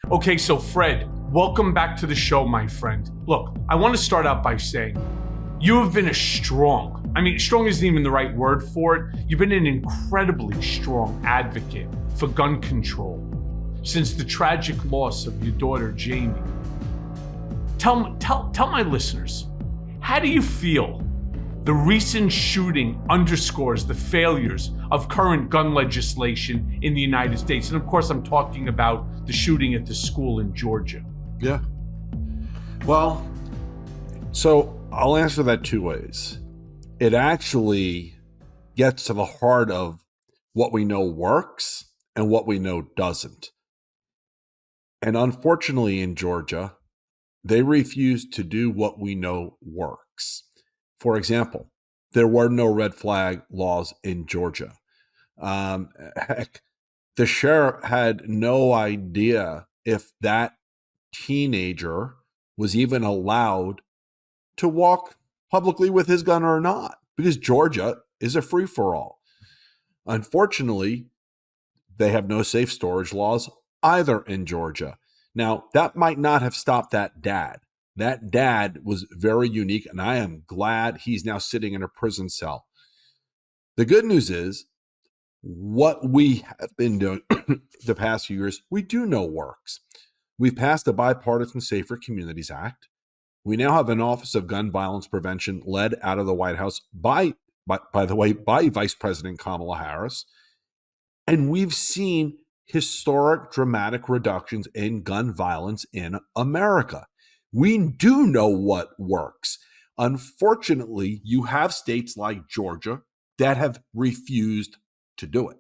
Okay, so Fred, welcome back to the show, my friend. Look, I want to start out by saying you have been strong isn't even the right word for it. You've been an incredibly strong advocate for gun control since the tragic loss of your daughter, Jaime. Tell my listeners, how do you feel the recent shooting underscores the failures of current gun legislation in the United States? And of course, I'm talking about the shooting at the school in Georgia. Yeah. Well, so I'll answer that two ways. It actually gets to the heart of what we know works and what we know doesn't. And unfortunately, in Georgia, they refused to do what we know works. For example, there were no red flag laws in Georgia. Heck, the sheriff had no idea if that teenager was even allowed to walk publicly with his gun or not, because Georgia is a free-for-all. Unfortunately, they have no safe storage laws either in Georgia. Now, that might not have stopped that dad. That dad was very unique, and I am glad he's now sitting in a prison cell. The good news is, what we have been doing the past few years, we do know works. We've passed the Bipartisan Safer Communities Act. We now have an Office of Gun Violence Prevention led out of the White House by Vice President Kamala Harris. And we've seen historic, dramatic reductions in gun violence in America. We do know what works. Unfortunately, you have states like Georgia that have refused to do it.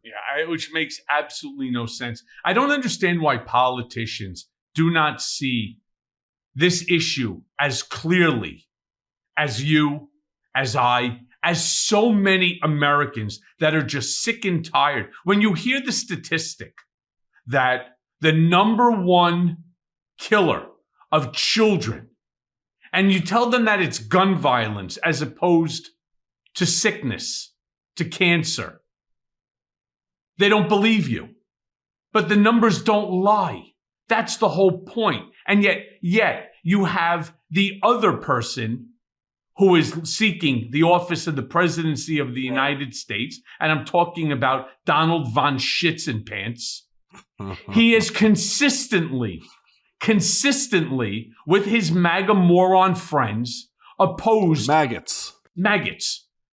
Yeah, which makes absolutely no sense. I don't understand why politicians do not see this issue as clearly as you, as I, as so many Americans that are just sick and tired. When you hear the statistic that the number one killer of children, and you tell them that it's gun violence as opposed to sickness, to cancer, they don't believe you. But the numbers don't lie. That's the whole point. And yet you have the other person who is seeking the office of the presidency of the United States, and I'm talking about Donald von Schitzenpants. He is consistently, with his MAGA moron friends, opposed maggots.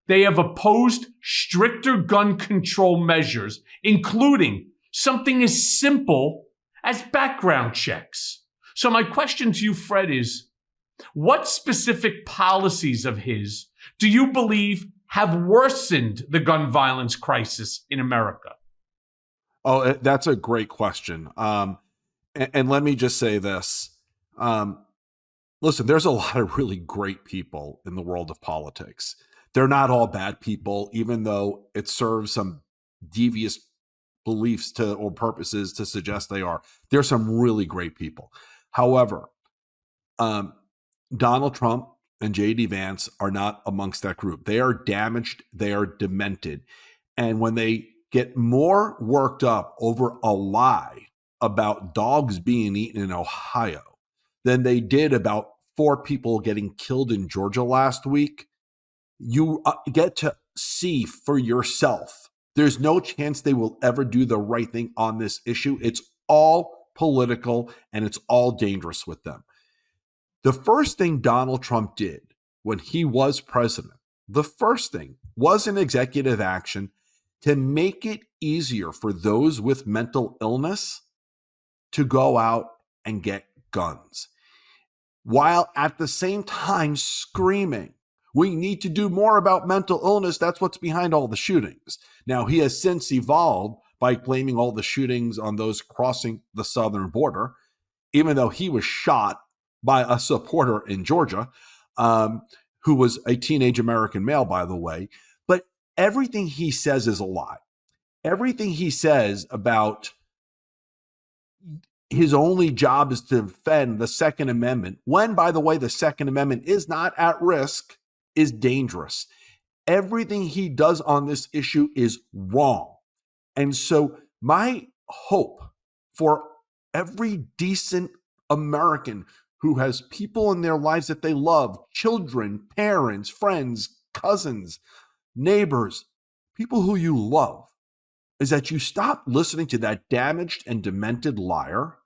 They have opposed stricter gun control measures, including something as simple as background checks. So my question to you, Fred, is what specific policies of his do you believe have worsened the gun violence crisis in America? Oh, that's a great question. And let me just say this. Listen, there's a lot of really great people in the world of politics. They're not all bad people, even though it serves some devious beliefs or purposes to suggest they are. There's some really great people. However, Donald Trump and J.D. Vance are not amongst that group. They are damaged. They are demented. And when they get more worked up over a lie about dogs being eaten in Ohio than they did about 4 people getting killed in Georgia last week, you get to see for yourself. There's no chance they will ever do the right thing on this issue. It's all political and it's all dangerous with them. The first thing Donald Trump did when he was president, the first thing was an executive action to make it easier for those with mental illness to go out and get guns, while at the same time screaming, we need to do more about mental illness. That's what's behind all the shootings. Now, he has since evolved by blaming all the shootings on those crossing the southern border, even though he was shot by a supporter in Georgia, who was a teenage American male, by the way. But everything he says is a lie. Everything he says about his only job is to defend the Second Amendment, when, by the way, the Second Amendment is not at risk, is dangerous. Everything he does on this issue is wrong. And so my hope for every decent American who has people in their lives that they love, children, parents, friends, cousins, neighbors, people who you love, is that you stop listening to that damaged and demented liar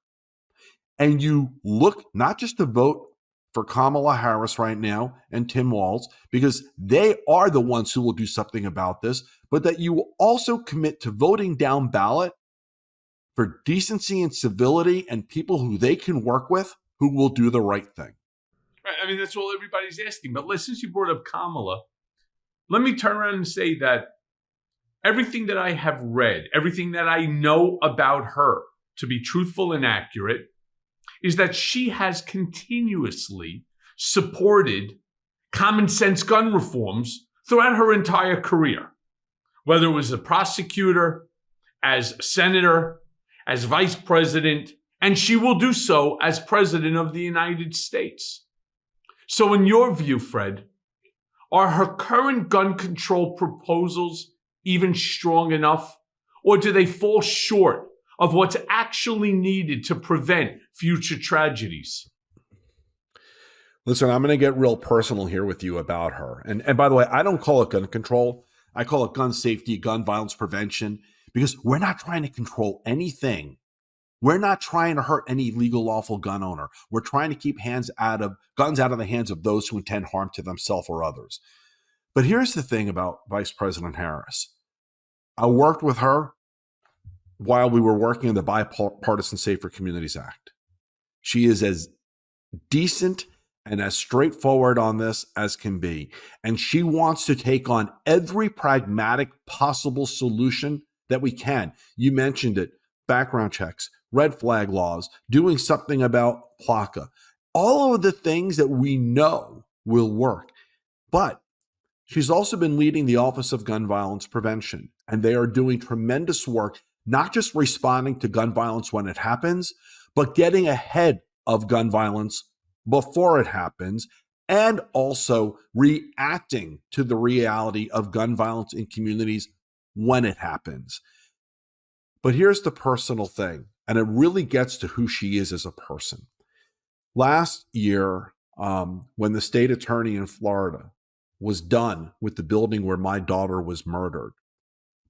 and you look not just to vote for Kamala Harris right now and Tim Walz, because they are the ones who will do something about this, but that you will also commit to voting down ballot for decency and civility and people who they can work with who will do the right thing. Right. I mean, that's all everybody's asking. But since you brought up Kamala, let me turn around and say that everything that I have read, everything that I know about her, to be truthful and accurate, is that she has continuously supported common sense gun reforms throughout her entire career, whether it was a prosecutor, as senator, as vice president, and she will do so as president of the United States. So in your view, Fred, are her current gun control proposals even strong enough, or do they fall short of what's actually needed to prevent future tragedies? Listen, I'm going to get real personal here with you about her. And by the way, I don't call it gun control. I call it gun safety, gun violence prevention, because we're not trying to control anything. We're not trying to hurt any legal, lawful gun owner. We're trying to keep guns out of the hands of those who intend harm to themselves or others. But here's the thing about Vice President Harris. I worked with her while we were working on the Bipartisan Safer Communities Act. She is as decent and as straightforward on this as can be. And she wants to take on every pragmatic possible solution that we can. You mentioned it, background checks, red flag laws, doing something about PLCA, all of the things that we know will work. But she's also been leading the Office of Gun Violence Prevention, and they are doing tremendous work, not just responding to gun violence when it happens, but getting ahead of gun violence before it happens, and also reacting to the reality of gun violence in communities when it happens. But here's the personal thing, and it really gets to who she is as a person. Last year, when the state attorney in Florida was done with the building where my daughter was murdered,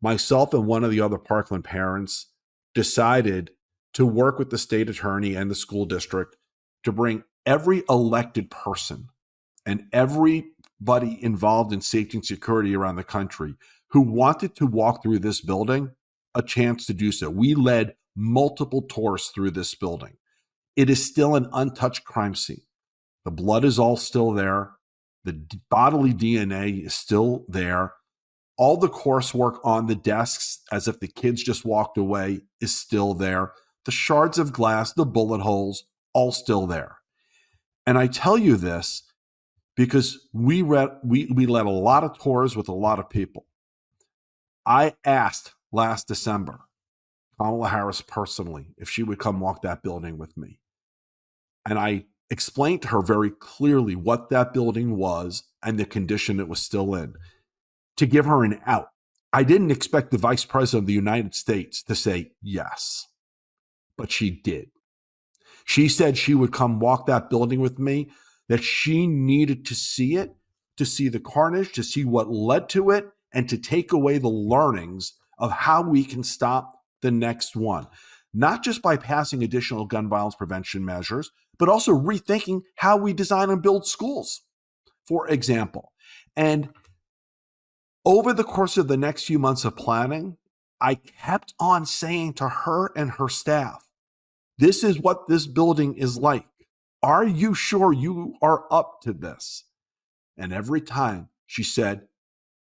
myself and one of the other Parkland parents decided to work with the state attorney and the school district to bring every elected person and everybody involved in safety and security around the country who wanted to walk through this building a chance to do so. We led multiple tours through this building. It is still an untouched crime scene. The blood is all still there. The bodily DNA is still there. All the coursework on the desks, as if the kids just walked away, is still there. The shards of glass, the bullet holes, all still there. And I tell you this because we led a lot of tours with a lot of people. I asked last December Kamala Harris personally if she would come walk that building with me. And I explained to her very clearly what that building was and the condition it was still in, to give her an out. I didn't expect the Vice President of the United States to say yes, but she did. She said she would come walk that building with me, that she needed to see it, to see the carnage, to see what led to it, and to take away the learnings of how we can stop the next one. Not just by passing additional gun violence prevention measures, but also rethinking how we design and build schools, for example. And over the course of the next few months of planning, I kept on saying to her and her staff, this is what this building is like. Are you sure you are up to this? And every time she said,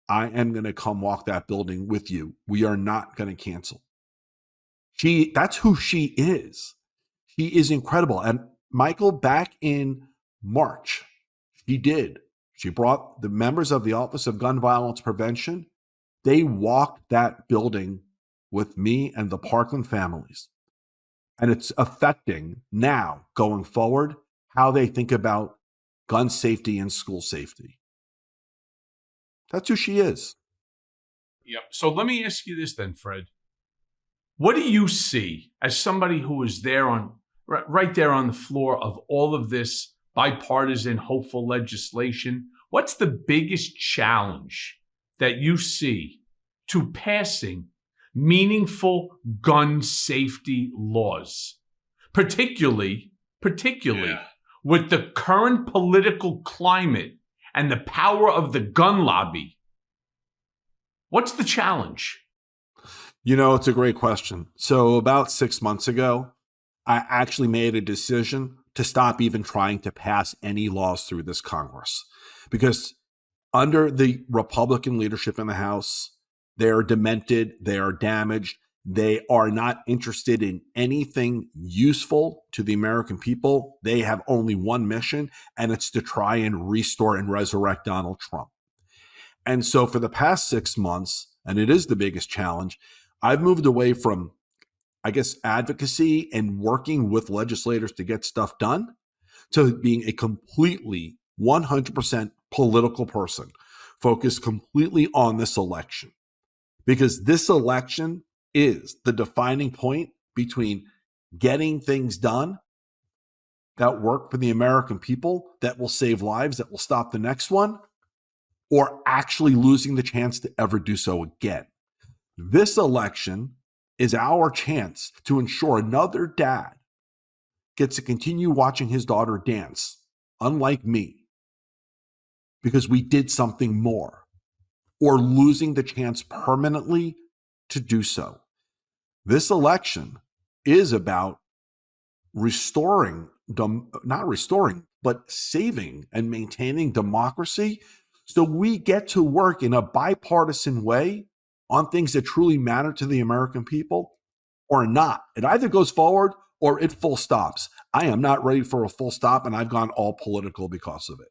I am going to come walk that building with you. We are not going to cancel. That's who she is. She is incredible. And Michael, back in March, she did. She brought the members of the Office of Gun Violence Prevention. They walked that building with me and the Parkland families. And it's affecting now, going forward, how they think about gun safety and school safety. That's who she is. Yep. So let me ask you this then, Fred. What do you see as somebody who was there right there on the floor of all of this bipartisan, hopeful legislation? What's the biggest challenge that you see to passing meaningful gun safety laws, particularly with the current political climate and the power of the gun lobby? What's the challenge? It's a great question. So about 6 months ago, I actually made a decision to stop even trying to pass any laws through this Congress, because under the Republican leadership in the House, they are demented, they are damaged, they are not interested in anything useful to the American people. They have only one mission, and it's to try and restore and resurrect Donald Trump. And so for the past 6 months, and it is the biggest challenge, I've moved away from, advocacy and working with legislators to get stuff done to being a completely 100% political person focused completely on this election. Because this election is the defining point between getting things done that work for the American people, that will save lives, that will stop the next one, or actually losing the chance to ever do so again. This election is our chance to ensure another dad gets to continue watching his daughter dance, unlike me, because we did something more, or losing the chance permanently to do so. This election is about not restoring, but saving and maintaining democracy, so we get to work in a bipartisan way on things that truly matter to the American people, or not. It either goes forward or it full stops. I am not ready for a full stop, and I've gone all political because of it.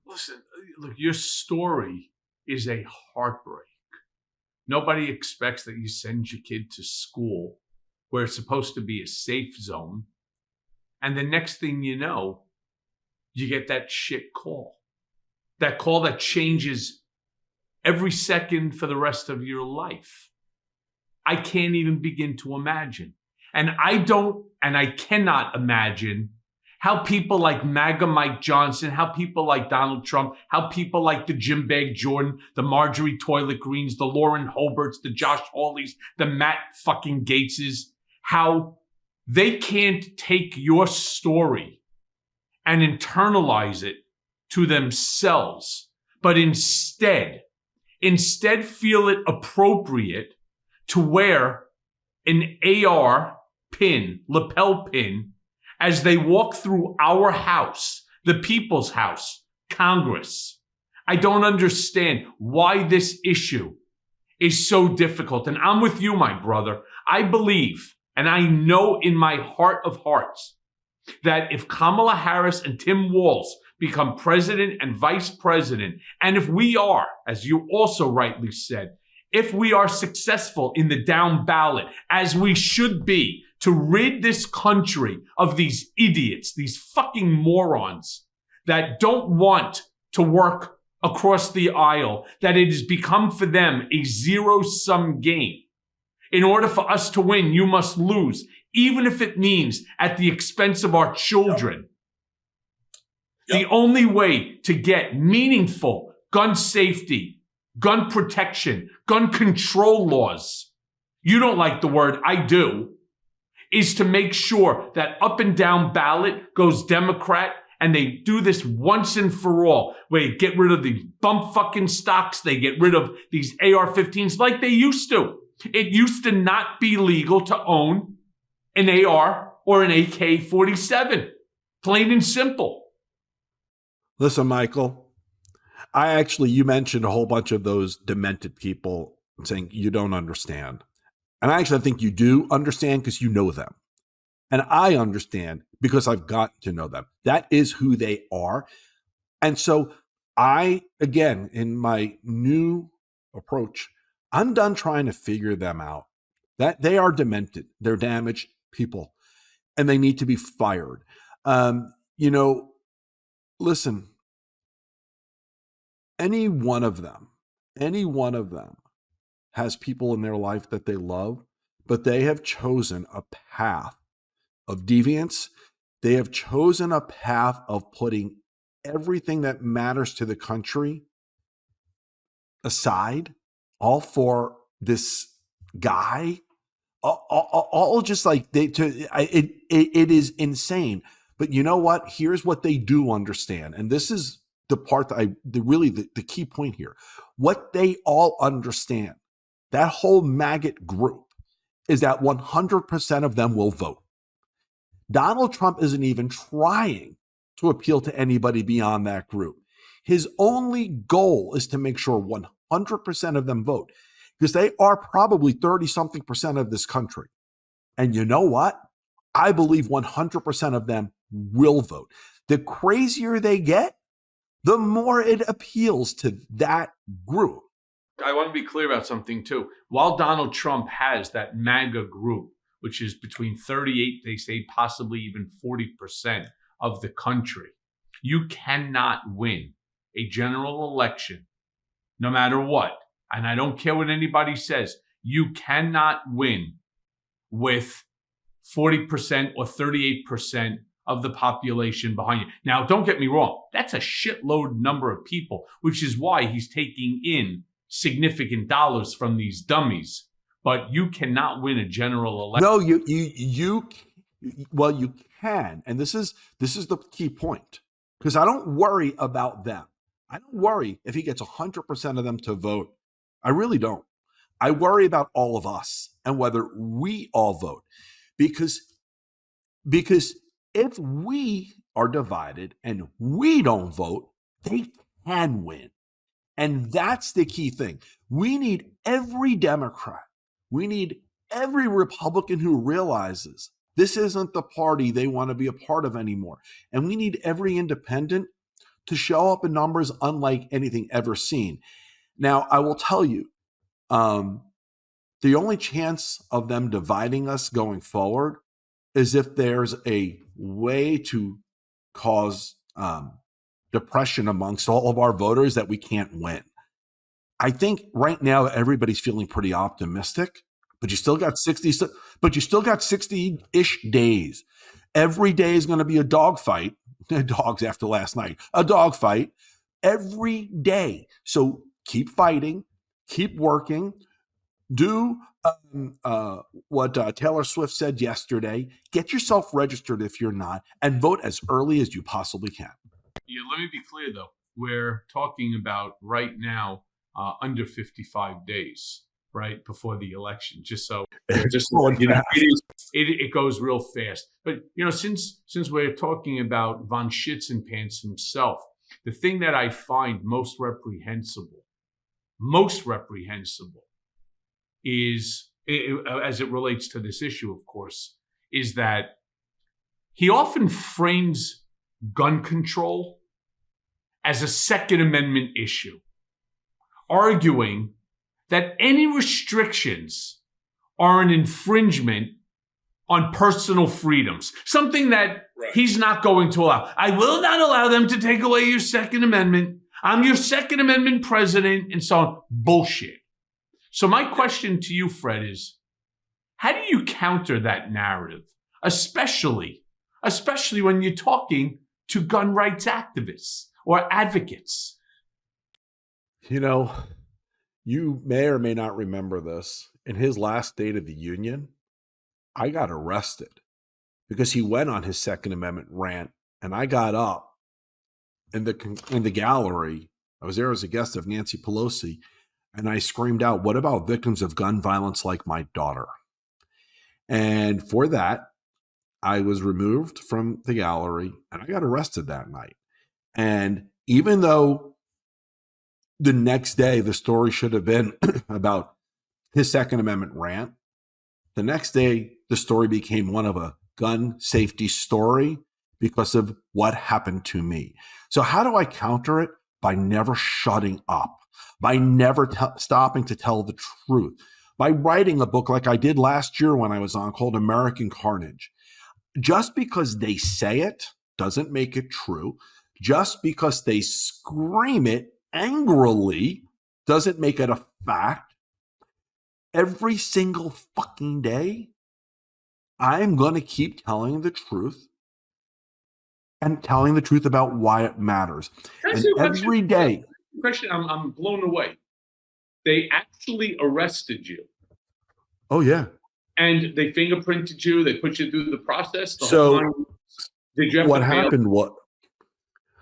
Listen, look, your story is a heartbreak. Nobody expects that you send your kid to school where it's supposed to be a safe zone, and the next thing you know, you get that shit call. That call that changes every second for the rest of your life. I can't even begin to imagine. And I cannot imagine how people like MAGA Mike Johnson, how people like Donald Trump, how people like the Jim Bag Jordan, the Marjorie Toilet Greens, the Lauren Holberts, the Josh Hawleys, the Matt fucking Gateses, how they can't take your story and internalize it to themselves, but instead feel it appropriate to wear an AR pin, lapel pin, as they walk through our house, the people's house, Congress. I don't understand why this issue is so difficult. And I'm with you, my brother. I believe, and I know in my heart of hearts, that if Kamala Harris and Tim Walz become president and vice president, and if we are, as you also rightly said, if we are successful in the down ballot, as we should be, to rid this country of these idiots, these fucking morons that don't want to work across the aisle, that it has become for them a zero-sum game. In order for us to win, you must lose, even if it means at the expense of our children. Yep. The only way to get meaningful gun safety, gun protection, gun control laws, you don't like the word, I do, is to make sure that up and down ballot goes Democrat, and they do this once and for all, where you get rid of these bump fucking stocks, they get rid of these AR-15s like they used to. It used to not be legal to own an AR or an AK-47. Plain and simple. Listen, Michael, you mentioned a whole bunch of those demented people saying you don't understand. And I think you do understand because you know them. And I understand because I've gotten to know them. That is who they are. And so again, in my new approach, I'm done trying to figure them out. That they are demented. They're damaged people. And they need to be fired. Listen, any one of them has people in their life that they love, but they have chosen a path of deviance. They have chosen a path of putting everything that matters to the country aside, all for this guy. All just like it is insane. But you know what? Here's what they do understand, and this is the part that the key point here. What they all understand, that whole maggot group, is that 100% of them will vote. Donald Trump isn't even trying to appeal to anybody beyond that group. His only goal is to make sure 100% of them vote, because they are probably 30-something% of this country. And you know what? I believe 100% of them will vote. The crazier they get, the more it appeals to that group. I want to be clear about something too. While Donald Trump has that MAGA group, which is between 38, they say possibly even 40% of the country, you cannot win a general election no matter what. And I don't care what anybody says. You cannot win with 40% or 38% of the population behind you. Now, don't get me wrong. That's a shitload number of people, which is why he's taking in significant dollars from these dummies. But you cannot win a general election. No, you can. And this is the key point, because I don't worry about them. I don't worry if he gets 100% of them to vote. I really don't. I worry about all of us and whether we all vote, because if we are divided and we don't vote, they can win. And that's the key thing. We need every Democrat. We need every Republican who realizes this isn't the party they want to be a part of anymore. And we need every independent to show up in numbers unlike anything ever seen. Now, I will tell you, the only chance of them dividing us going forward is if there's a way to cause depression amongst all of our voters that we can't win. I think right now everybody's feeling pretty optimistic, but you still got 60-ish days. Every day is going to be a dogfight. Dogs after last night, a dogfight every day. So keep fighting, keep working. Do what Taylor Swift said yesterday. Get yourself registered if you're not, and vote as early as you possibly can. Yeah, let me be clear though. We're talking about right now under 55 days, right before the election. Just so it goes real fast. But since we're talking about von Schitzenpants himself, the thing that I find most reprehensible is, as it relates to this issue, of course, is that he often frames gun control as a Second Amendment issue, arguing that any restrictions are an infringement on personal freedoms, something that he's not going to allow. I will not allow them to take away your Second Amendment. I'm your Second Amendment president, and so on. Bullshit. So my question to you, Fred, is how do you counter that narrative, especially when you're talking to gun rights activists or advocates? You may or may not remember this. In his last State of the Union, I got arrested because he went on his Second Amendment rant, and I got up in the gallery. I was there as a guest of Nancy Pelosi, and I screamed out, "What about victims of gun violence like my daughter?" And for that, I was removed from the gallery, and I got arrested that night. And even though the next day the story should have been about his Second Amendment rant, the next day the story became one of a gun safety story because of what happened to me. So how do I counter it? By never shutting up, by never stopping to tell the truth, by writing a book like I did last year when I was on, called American Carnage. Just because they say it doesn't make it true. Just because they scream it angrily doesn't make it a fact. every single fucking day, I'm going to keep telling the truth and telling the truth about why it matters. And every day. Question, I'm blown away. They actually arrested you. Oh, yeah. And they fingerprinted you. They put you through the process. Did you have what happened? What?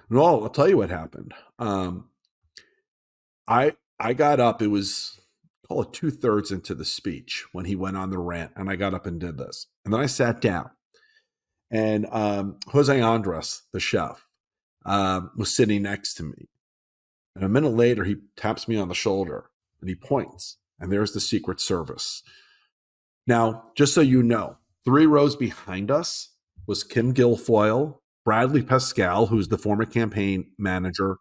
No, I'll tell you what happened. I got up. It was, call it 2/3 into the speech when he went on the rant, and I got up and did this, and then I sat down, and Jose Andres, the chef, was sitting next to me, and a minute later he taps me on the shoulder and he points, and there's the Secret Service. Now, just so you know, 3 rows behind us was Kim Guilfoyle, Bradley Pascal, who's the former campaign manager,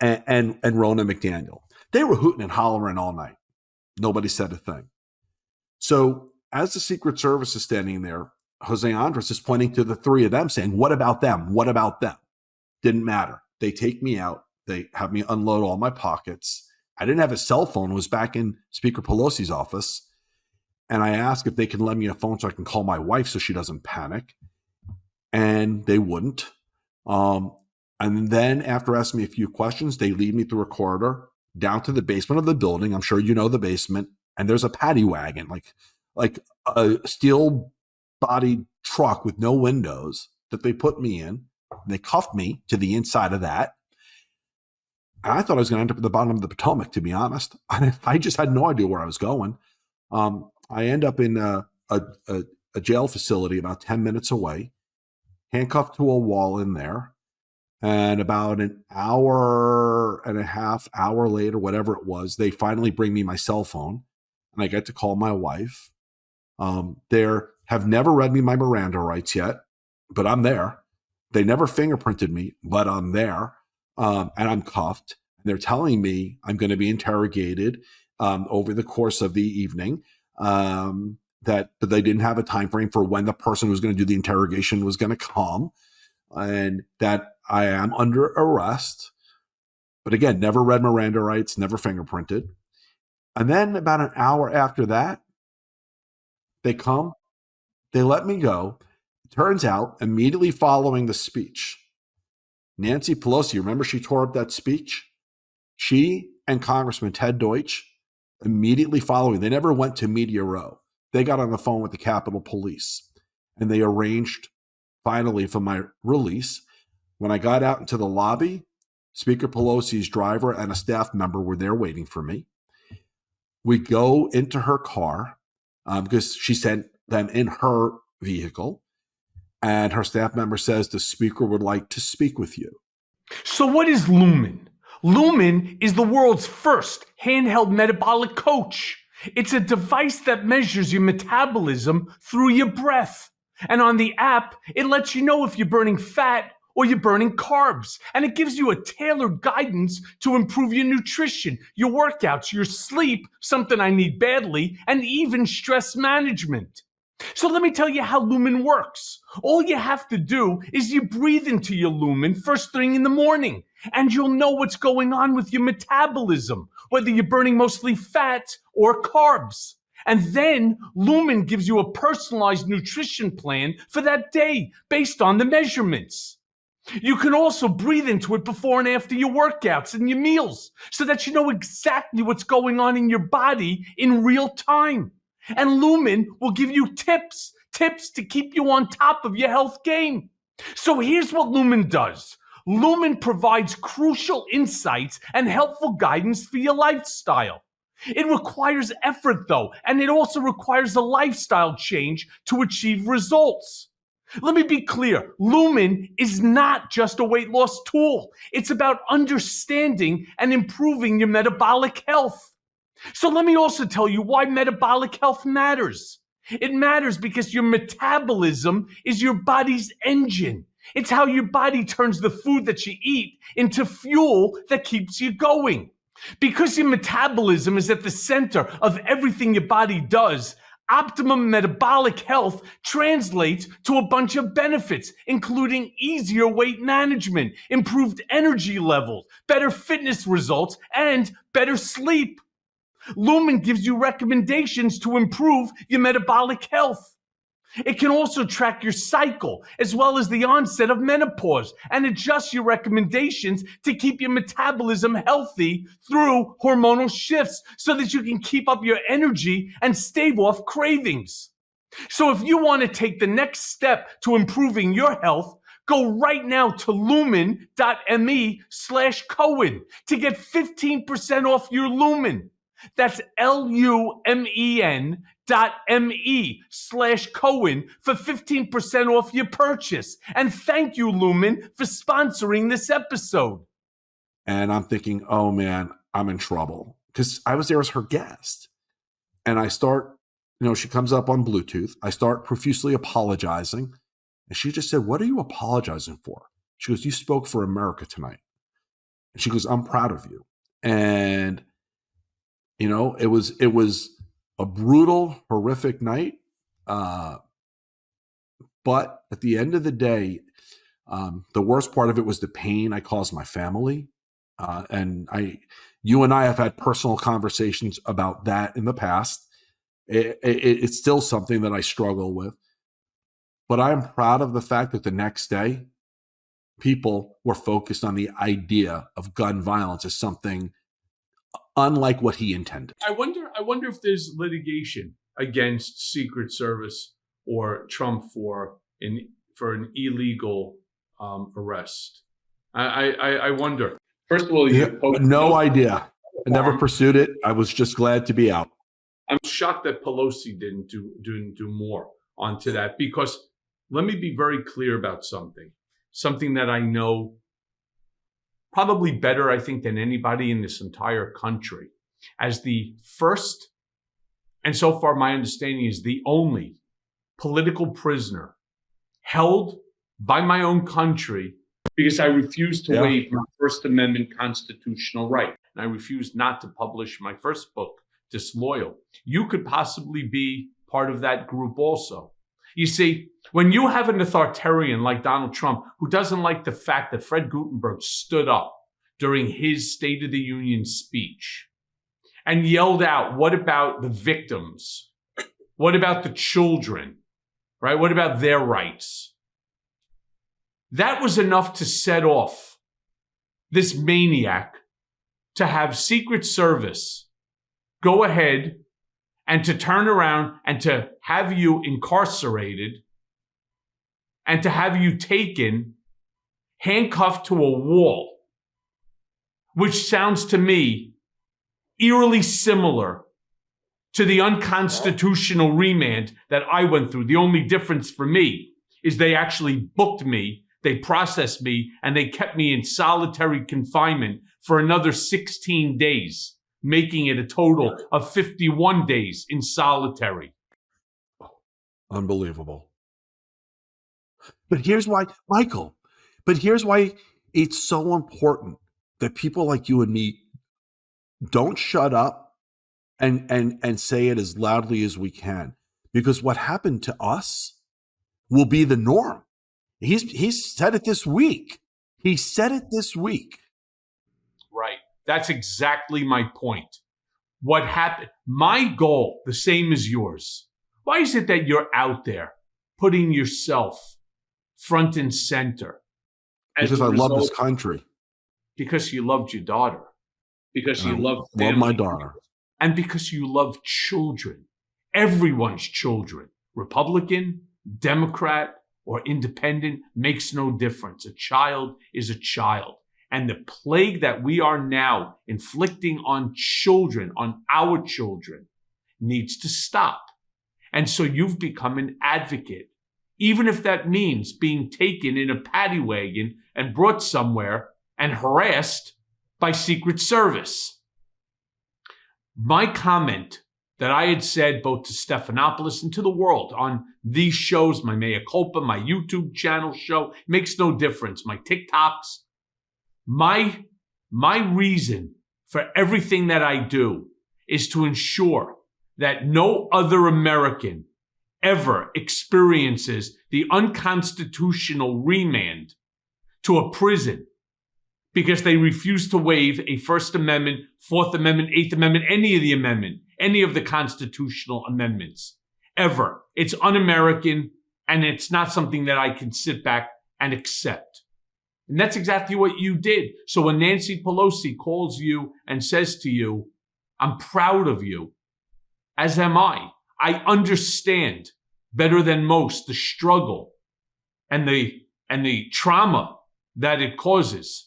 and Rona McDaniel. They were hooting and hollering all night. Nobody said a thing. So as the Secret Service is standing there, Jose Andres is pointing to the 3 of them saying, what about them? What about them? Didn't matter. They take me out. They have me unload all my pockets. I didn't have a cell phone. It was back in Speaker Pelosi's office. And I asked if they can lend me a phone so I can call my wife so she doesn't panic. And they wouldn't. And then after asking me a few questions, they lead me through a corridor down to the basement of the building. I'm sure you know the basement. And there's a paddy wagon, like a steel-bodied truck with no windows that they put me in. And they cuffed me to the inside of that. And I thought I was going to end up at the bottom of the Potomac, to be honest. I just had no idea where I was going. I end up in a jail facility about 10 minutes away, handcuffed to a wall in there. And about an hour and a half, hour later, whatever it was, they finally bring me my cell phone, and I get to call my wife. They have never read me my Miranda rights yet, but I'm there. They never fingerprinted me, but I'm there, and I'm cuffed. And they're telling me I'm going to be interrogated over the course of the evening. But they didn't have a time frame for when the person who was going to do the interrogation was going to come, and that I am under arrest. But again, never read Miranda rights, never fingerprinted. And then about an hour after that, they come, they let me go. It turns out, immediately following the speech, Nancy Pelosi, remember she tore up that speech? She and Congressman Ted Deutsch, immediately following, they never went to Media Row. They got on the phone with the Capitol Police, and they arranged finally for my release. When I got out into the lobby, Speaker Pelosi's driver and a staff member were there waiting for me. We go into her car because she sent them in her vehicle, and her staff member says the speaker would like to speak with you. So what is Lumen? Lumen is the world's first handheld metabolic coach. It's a device that measures your metabolism through your breath. And on the app, it lets you know if you're burning fat or you're burning carbs. And it gives you a tailored guidance to improve your nutrition, your workouts, your sleep, something I need badly, and even stress management. So let me tell you how Lumen works. All you have to do is you breathe into your Lumen first thing in the morning, and you'll know what's going on with your metabolism, whether you're burning mostly fat or carbs. And then Lumen gives you a personalized nutrition plan for that day based on the measurements. You can also breathe into it before and after your workouts and your meals so that you know exactly what's going on in your body in real time. And Lumen will give you tips to keep you on top of your health game. So here's what Lumen does. Lumen provides crucial insights and helpful guidance for your lifestyle. It requires effort, though, and it also requires a lifestyle change to achieve results. Let me be clear. Lumen is not just a weight loss tool. It's about understanding and improving your metabolic health. So let me also tell you why metabolic health matters. It matters because your metabolism is your body's engine. It's how your body turns the food that you eat into fuel that keeps you going. Because your metabolism is at the center of everything your body does, optimum metabolic health translates to a bunch of benefits, including easier weight management, improved energy levels, better fitness results, and better sleep. Lumen gives you recommendations to improve your metabolic health. It can also track your cycle as well as the onset of menopause and adjust your recommendations to keep your metabolism healthy through hormonal shifts so that you can keep up your energy and stave off cravings. So if you want to take the next step to improving your health, go right now to lumen.me/Cohen to get 15% off your Lumen. That's LUMEN.me/Cohen for 15% off your purchase. And thank you, Lumen, for sponsoring this episode. And I'm thinking, oh man, I'm in trouble. Because I was there as her guest. And I start, she comes up on Bluetooth. I start profusely apologizing. And she just said, what are you apologizing for? She goes, you spoke for America tonight. And she goes, I'm proud of you. And, it was a brutal, horrific night. But at the end of the day, the worst part of it was the pain I caused my family. And you and I have had personal conversations about that in the past. It's still something that I struggle with. But I am proud of the fact that the next day, people were focused on the idea of gun violence as something unlike what he intended. I wonder if there's litigation against Secret Service or Trump for an illegal arrest. I wonder. First of all, no idea. I never pursued it. I was just glad to be out. I'm shocked that Pelosi didn't do more onto that, because let me be very clear about something that I know probably better, I think, than anybody in this entire country. As the first, and so far my understanding is the only political prisoner held by my own country, because I refused to waive my First Amendment constitutional right. And I refused not to publish my first book, Disloyal. You could possibly be part of that group also. You see, when you have an authoritarian like Donald Trump, who doesn't like the fact that Fred Guttenberg stood up during his State of the Union speech and yelled out, what about the victims? What about the children? Right? What about their rights? That was enough to set off this maniac to have Secret Service go ahead and to turn around and to have you incarcerated and to have you taken, handcuffed to a wall, which sounds to me eerily similar to the unconstitutional remand that I went through. The only difference for me is they actually booked me, they processed me, and they kept me in solitary confinement for another 16 days. Making it a total of 51 days in solitary. Unbelievable. But here's why, Michael, it's so important that people like you and me don't shut up and say it as loudly as we can, because what happened to us will be the norm. He's said it this week. Right. That's exactly my point. What happened? My goal, the same as yours. Why is it that you're out there putting yourself front and center? Because I love this country. Because you loved your daughter. Because you love my daughter. And because you love children. Everyone's children. Republican, Democrat, or independent makes no difference. A child is a child. And the plague that we are now inflicting on children, on our children, needs to stop. And so you've become an advocate, even if that means being taken in a paddy wagon and brought somewhere and harassed by Secret Service. My comment that I had said both to Stephanopoulos and to the world on these shows, my Mea Culpa, my YouTube channel show, makes no difference. My TikToks, my reason for everything that I do is to ensure that no other American ever experiences the unconstitutional remand to a prison because they refuse to waive a First Amendment, Fourth Amendment, Eighth Amendment, any of the constitutional amendments, ever. It's un-American, and it's not something that I can sit back and accept. And that's exactly what you did. So when Nancy Pelosi calls you and says to you, I'm proud of you, as am I. I understand better than most the struggle and the trauma that it causes.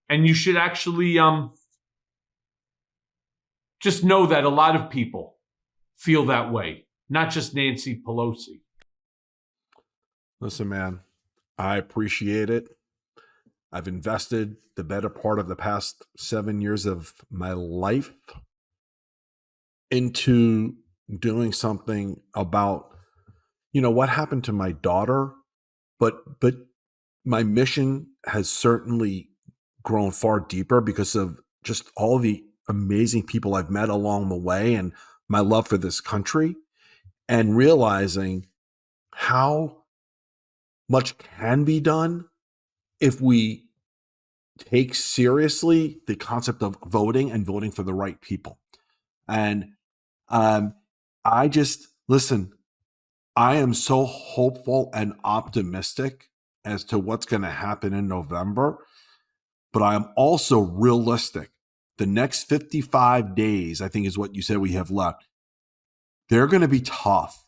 And you should actually just know that a lot of people feel that way, not just Nancy Pelosi. Listen, man, I appreciate it. I've invested the better part of the past 7 years of my life into doing something about, what happened to my daughter. But my mission has certainly grown far deeper because of just all the amazing people I've met along the way and my love for this country, and realizing how much can be done if we take seriously the concept of voting and voting for the right people. And listen, I am so hopeful and optimistic as to what's going to happen in November, but I am also realistic. The next 55 days, I think is what you said we have left, they're going to be tough.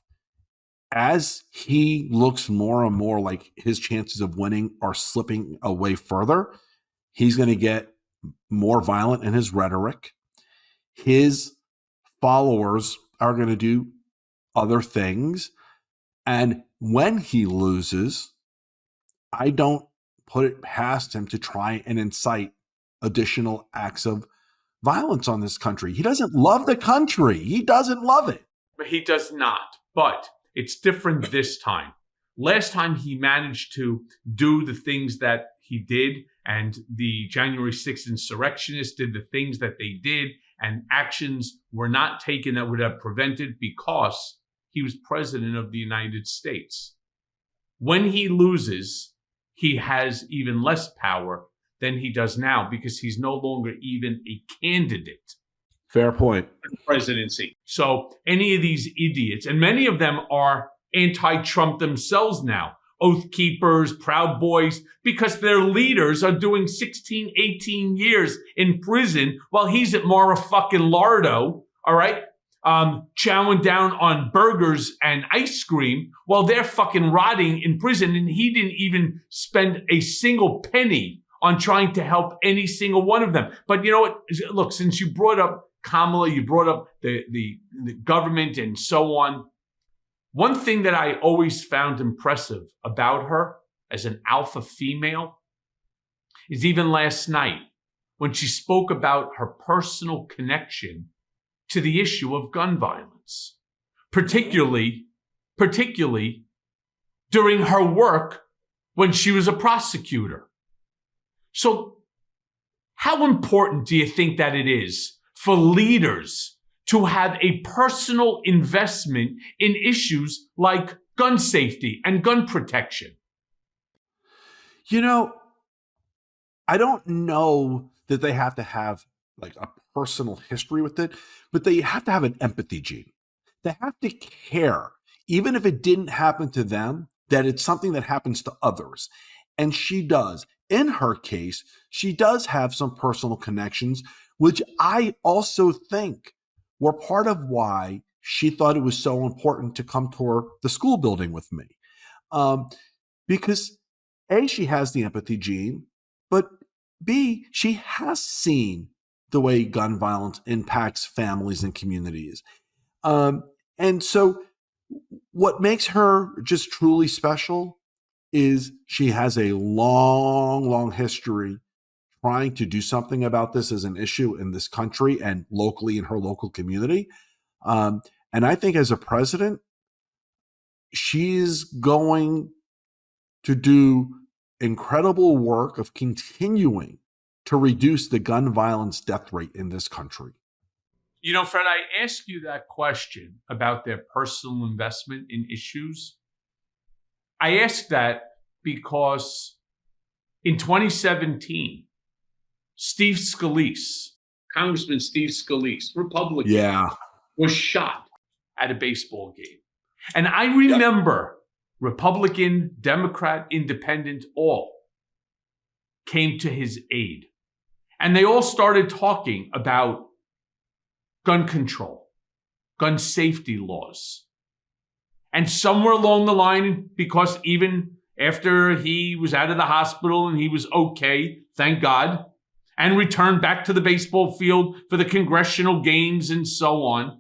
As he looks more and more like his chances of winning are slipping away further, he's going to get more violent in his rhetoric. His followers are going to do other things. And when he loses, I don't put it past him to try and incite additional acts of violence on this country. He doesn't love the country. He doesn't love it. But he does not. But it's different this time. Last time he managed to do the things that he did, and the January 6th insurrectionists did the things that they did, and actions were not taken that would have prevented because he was president of the United States. When he loses, he has even less power than he does now because he's no longer even a candidate. Fair point. For the presidency. So any of these idiots, and many of them are anti-Trump themselves now, Oath Keepers, Proud Boys, because their leaders are doing 16, 18 years in prison while he's at Mar-a-fucking-Lardo, all right? Chowing down on burgers and ice cream while they're fucking rotting in prison, and he didn't even spend a single penny on trying to help any single one of them. But you know what? Look, since you brought up Kamala, you brought up the government and so on. One thing that I always found impressive about her as an alpha female is even last night when she spoke about her personal connection to the issue of gun violence, particularly during her work when she was a prosecutor. So how important do you think that it is for leaders to have a personal investment in issues like gun safety and gun protection? I don't know that they have to have like a personal history with it, but they have to have an empathy gene. They have to care, even if it didn't happen to them, that it's something that happens to others. And she does. In her case, she does have some personal connections, which I also think were part of why she thought it was so important to come to the school building with me. Because A, she has the empathy gene, but B, she has seen the way gun violence impacts families and communities. And so what makes her just truly special is she has a long, long history trying to do something about this as an issue in this country and locally in her local community. And I think as a president, she's going to do incredible work of continuing to reduce the gun violence death rate in this country. Fred, I asked you that question about their personal investment in issues. I asked that because In 2017, Steve Scalise, Congressman Steve Scalise, Republican, was shot at a baseball game. And I remember Republican, Democrat, Independent, all came to his aid. And they all started talking about gun control, gun safety laws. And somewhere along the line, because even after he was out of the hospital and he was okay, thank God, and returned back to the baseball field for the congressional games and so on,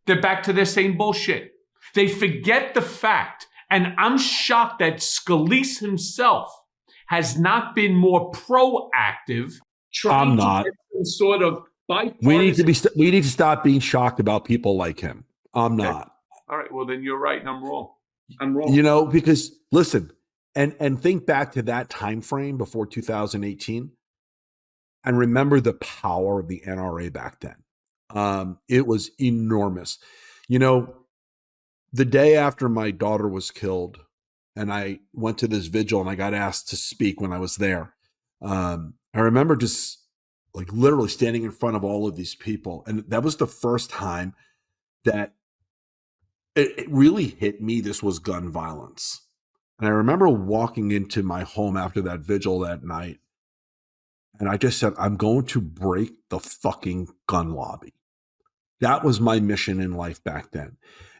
they're back to their same bullshit. They forget the fact, and I'm shocked that Scalise himself has not been more proactive. I'm not. To get some sort of we need to stop being shocked about people like him. I'm not. All right. Well, then you're right, and I'm wrong. I'm wrong. You know, because listen, and think back to that time frame before 2018, and remember the power of the NRA back then. It was enormous. You know, the day after my daughter was killed, and I went to this vigil, and I got asked to speak when I was there. I remember just like literally standing in front of all of these people, and that was the first time that it really hit me. This was gun violence. And I remember walking into my home after that vigil that night, and I just said, I'm going to break the fucking gun lobby. That was my mission in life back then.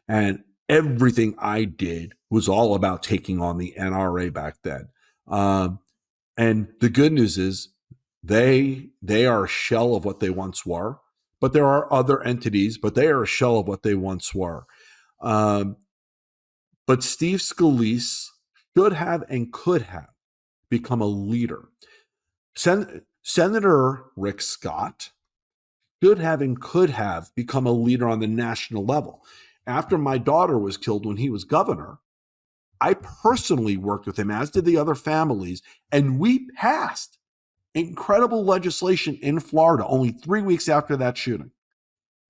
And everything I did was all about taking on the NRA back then. And the good news is they are a shell of what they once were, but there are other entities, but they are a shell of what they once were. But Steve Scalise should have and could have become a leader. Senator Rick Scott should have and could have become a leader on the national level. After my daughter was killed when he was governor, I personally worked with him, as did the other families, and we passed incredible legislation in Florida only 3 weeks after that shooting.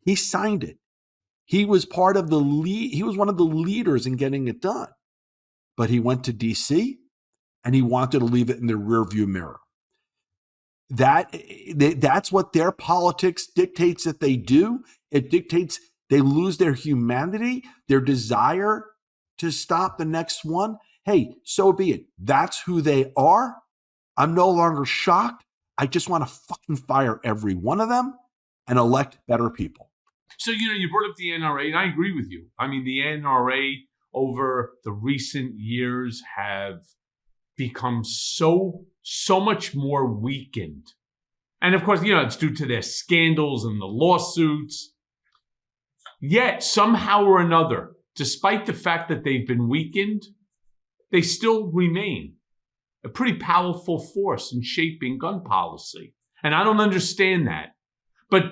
He signed it. He was part of the lead. He was one of the leaders in getting it done. But he went to DC and he wanted to leave it in the rearview mirror. That's what their politics dictates that they do. It dictates they lose their humanity, their desire to stop the next one. Hey, so be it. That's who they are. I'm no longer shocked. I just want to fucking fire every one of them and elect better people. So, you brought up the NRA, and I agree with you. I mean, the NRA over the recent years have become so much more weakened. And of course, it's due to their scandals and the lawsuits. Yet, somehow or another, despite the fact that they've been weakened, they still remain a pretty powerful force in shaping gun policy. And I don't understand that. But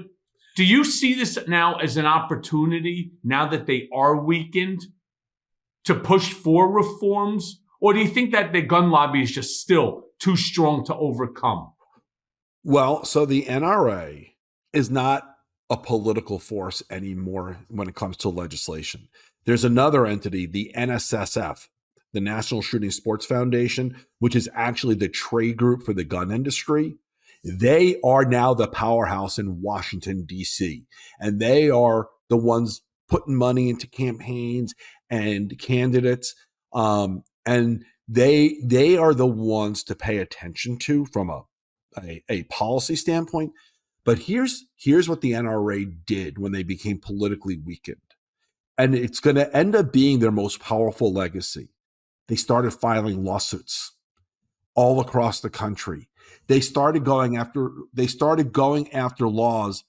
do you see this now as an opportunity, now that they are weakened, to push for reforms? Or do you think that the gun lobby is just still too strong to overcome? Well, so the NRA is not a political force anymore when it comes to legislation. There's another entity, the NSSF, the National Shooting Sports Foundation, which is actually the trade group for the gun industry. They are now the powerhouse in Washington, D.C., and they are the ones putting money into campaigns and candidates. And they are the ones to pay attention to from a policy standpoint. But here's what the NRA did when they became politically weakened. And it's going to end up being their most powerful legacy. They started filing lawsuits all across the country. They started going after laws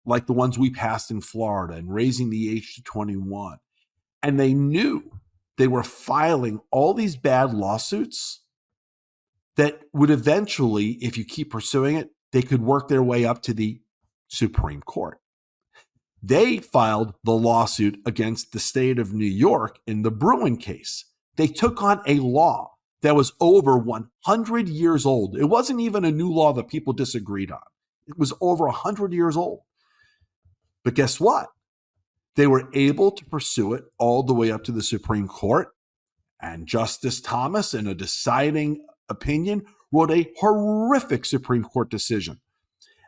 like the ones we passed in Florida and raising the age to 21. And they knew they were filing all these bad lawsuits that would eventually, if you keep pursuing it, they could work their way up to the Supreme Court. They filed the lawsuit against the state of New York in the Bruen case. They took on a law that was over 100 years old. It wasn't even a new law that people disagreed on. It was over 100 years old. But guess what? They were able to pursue it all the way up to the Supreme Court, And Justice Thomas, in a deciding opinion, wrote a horrific Supreme Court decision.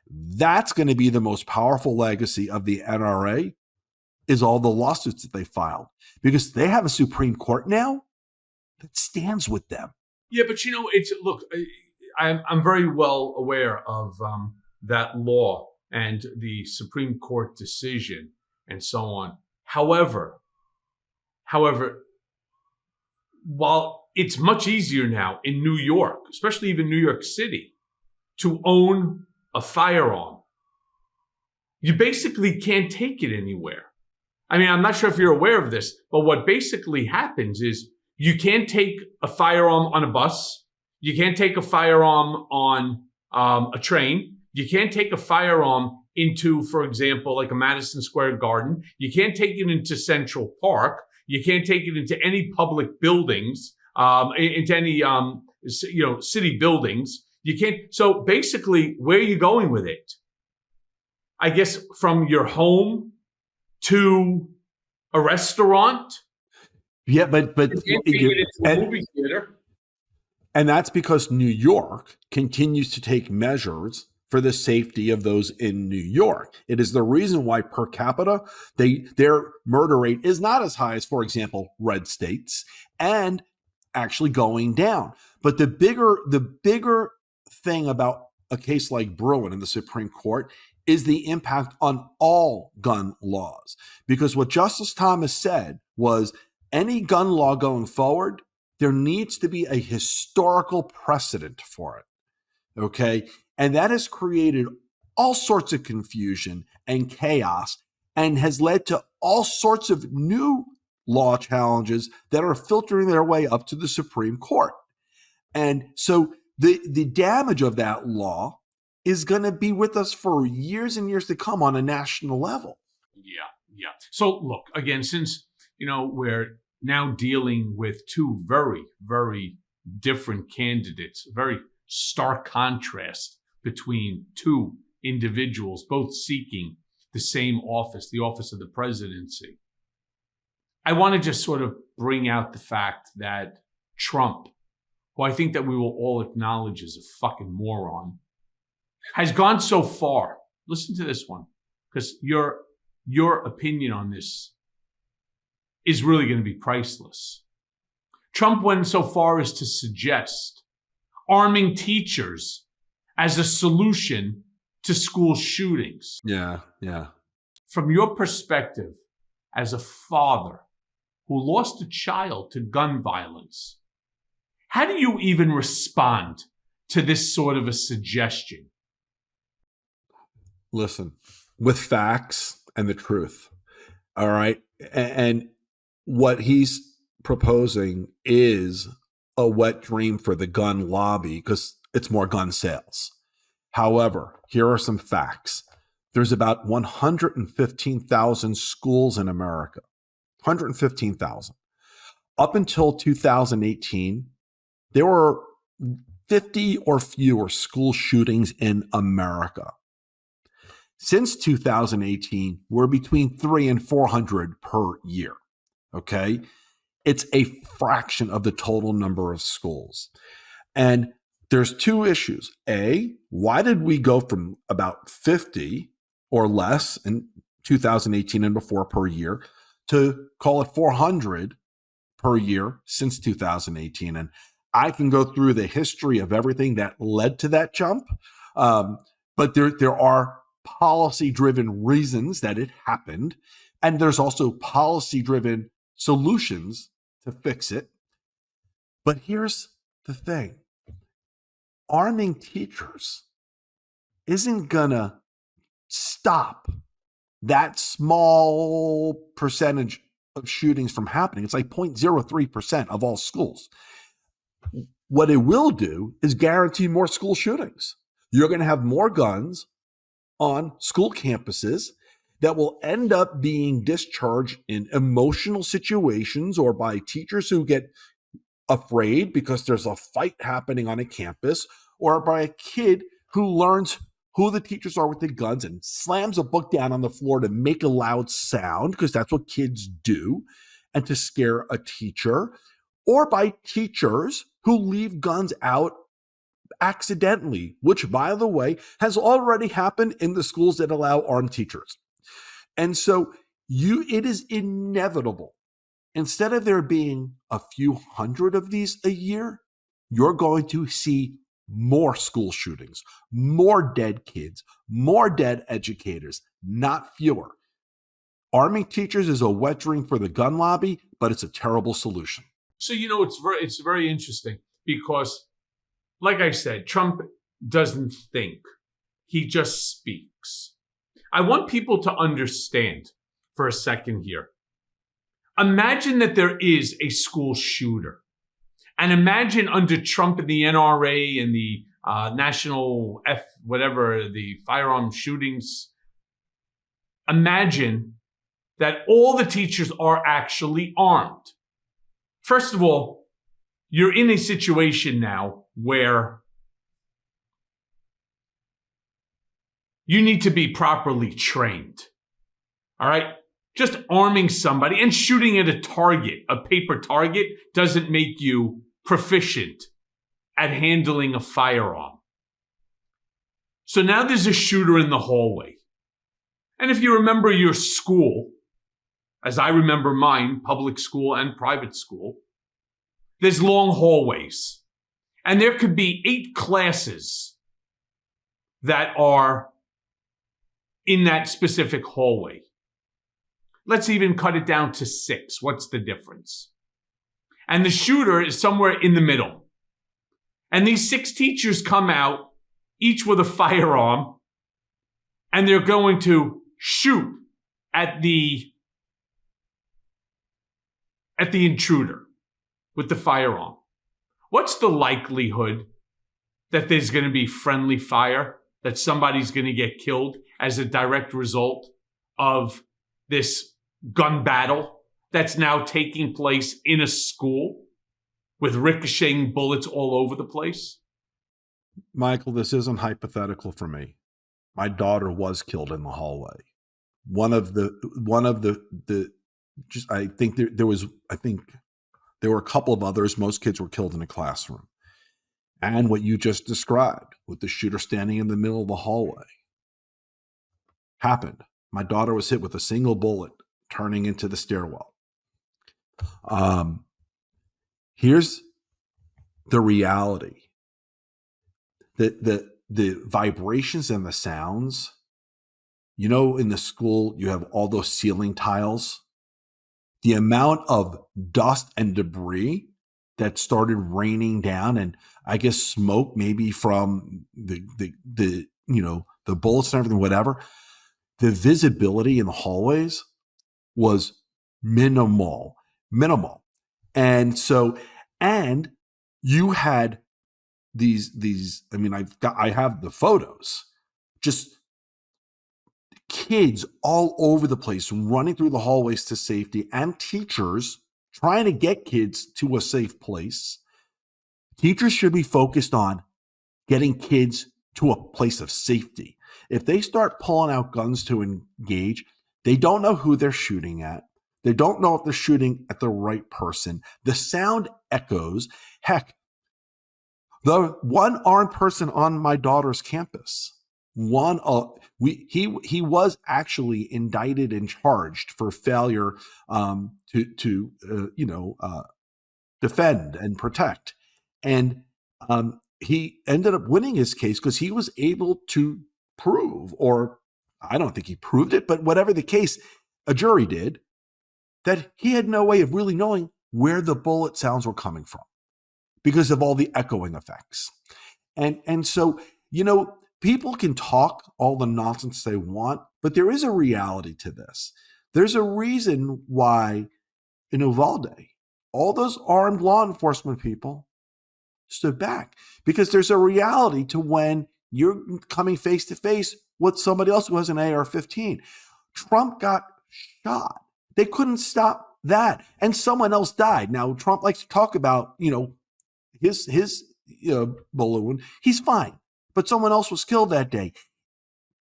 That's going to be the most powerful legacy of the NRA, is all the lawsuits that they filed, because they have a Supreme Court now that stands with them. Yeah, but I'm very well aware of that law and the Supreme Court decision and so on. However, while it's much easier now in New York, especially even New York City, to own a firearm, you basically can't take it anywhere. I mean, I'm not sure if you're aware of this, but what basically happens is you can't take a firearm on a bus. You can't take a firearm on a train. You can't take a firearm into, for example, like a Madison Square Garden. You can't take it into Central Park. You can't take it into any public buildings, into any city buildings. You can't. So basically, where are you going with it? I guess from your home to a restaurant. Yeah, but you can't take it into a movie theater. And that's because New York continues to take measures for the safety of those in New York. It is the reason why per capita, their murder rate is not as high as, for example, red states, and actually going down. But the bigger thing about a case like Bruen in the Supreme Court is the impact on all gun laws. Because what Justice Thomas said was, any gun law going forward, there needs to be a historical precedent for it. Okay? And that has created all sorts of confusion and chaos, and has led to all sorts of new law challenges that are filtering their way up to the Supreme Court. And so the damage of that law is going to be with us for years and years to come on a national level. Yeah. So look, again, since we're now dealing with two very, very different candidates, very stark contrast between two individuals, both seeking the same office, the office of the presidency. I want to just sort of bring out the fact that Trump, who I think that we will all acknowledge is a fucking moron, has gone so far. Listen to this one, because your opinion on this is really going to be priceless. Trump went so far as to suggest arming teachers as a solution to school shootings. Yeah. From your perspective as a father who lost a child to gun violence, how do you even respond to this sort of a suggestion? Listen, with facts and the truth. All right. And what he's proposing is a wet dream for the gun lobby, because it's more gun sales. However, here are some facts. There's about 115,000 schools in America. 115,000. Up until 2018, there were 50 or fewer school shootings in America. Since 2018, we're between 300 and 400 per year. Okay? It's a fraction of the total number of schools. And there's two issues. A, why did we go from about 50 or less in 2018 and before per year to call it 400 per year since 2018? And I can go through the history of everything that led to that jump. But there are policy-driven reasons that it happened. And there's also policy-driven solutions to fix it. But here's the thing. Arming teachers isn't gonna stop that small percentage of shootings from happening. It's like 0.03% of all schools. What it will do is guarantee more school shootings. You're going to have more guns on school campuses that will end up being discharged in emotional situations or by teachers who get afraid because there's a fight happening on a campus, or by a kid who learns who the teachers are with the guns and slams a book down on the floor to make a loud sound, because that's what kids do, and to scare a teacher. or by teachers who leave guns out accidentally, which, by the way, has already happened in the schools that allow armed teachers. And so it is inevitable. Instead of there being a few hundred of these a year, you're going to see more school shootings, more dead kids, more dead educators, not fewer. Arming teachers is a wet dream for the gun lobby, but it's a terrible solution. So, it's very interesting because, like I said, Trump doesn't think. He just speaks. I want people to understand for a second here. Imagine that there is a school shooter. And imagine under Trump and the NRA and the national the firearm shootings. Imagine that all the teachers are actually armed. First of all, you're in a situation now where you need to be properly trained. All right? Just arming somebody and shooting at a target, a paper target, doesn't make you proficient at handling a firearm. So now there's a shooter in the hallway. And if you remember your school, as I remember mine, public school and private school, there's long hallways. And there could be 8 classes that are in that specific hallway. Let's even cut it down to 6. What's the difference? And the shooter is somewhere in the middle. And these 6 teachers come out, each with a firearm, and they're going to shoot at the intruder with the firearm. What's the likelihood that there's going to be friendly fire, that somebody's going to get killed as a direct result of this gun battle that's now taking place in a school with ricocheting bullets all over the place? Michael, this isn't hypothetical for me. My daughter was killed in the hallway. I think there were a couple of others. Most kids were killed in a classroom. And what you just described, with the shooter standing in the middle of the hallway, happened. My daughter was hit with a single bullet turning into the stairwell. Here's the reality. The vibrations and the sounds, in the school, you have all those ceiling tiles. The amount of dust and debris that started raining down, and I guess smoke maybe from the bullets and everything, whatever. The visibility in the hallways was minimal. And you had these, I have the photos, just kids all over the place running through the hallways to safety, and teachers trying to get kids to a safe place. Teachers should be focused on getting kids to a place of safety. If they start pulling out guns to engage, they don't know who they're shooting at. They don't know if they're shooting at the right person. The sound echoes. Heck, the one armed person on my daughter's campus, he was actually indicted and charged for failure to defend and protect. And he ended up winning his case because he was able to prove, or I don't think he proved it, but whatever the case, a jury did, that he had no way of really knowing where the bullet sounds were coming from because of all the echoing effects. And so, people can talk all the nonsense they want, but there is a reality to this. There's a reason why in Uvalde, all those armed law enforcement people stood back, because there's a reality to when you're coming face to face with somebody else who has an AR-15. Trump got shot. They couldn't stop that. And someone else died. Now, Trump likes to talk about, his balloon. He's fine. But someone else was killed that day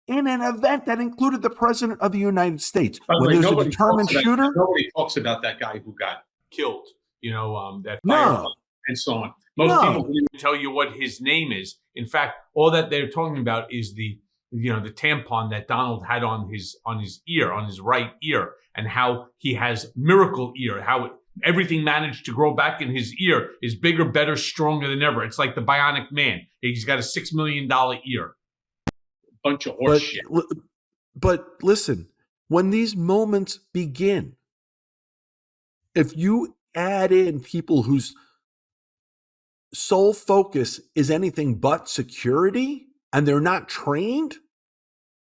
in an event that included the president of the United States. When there's a determined shooter. Nobody talks about that guy who got killed that fire No, and so on. Most people no. can even tell you what his name is. In fact, all that they're talking about is the tampon that Donald had on his ear, on his right ear, and how he has miracle ear, how everything managed to grow back in his ear is bigger, better, stronger than ever. It's like the Bionic Man. He's got a $6 million ear. Bunch of horse shit. But listen, when these moments begin, if you add in people whose sole focus is anything but security and they're not trained,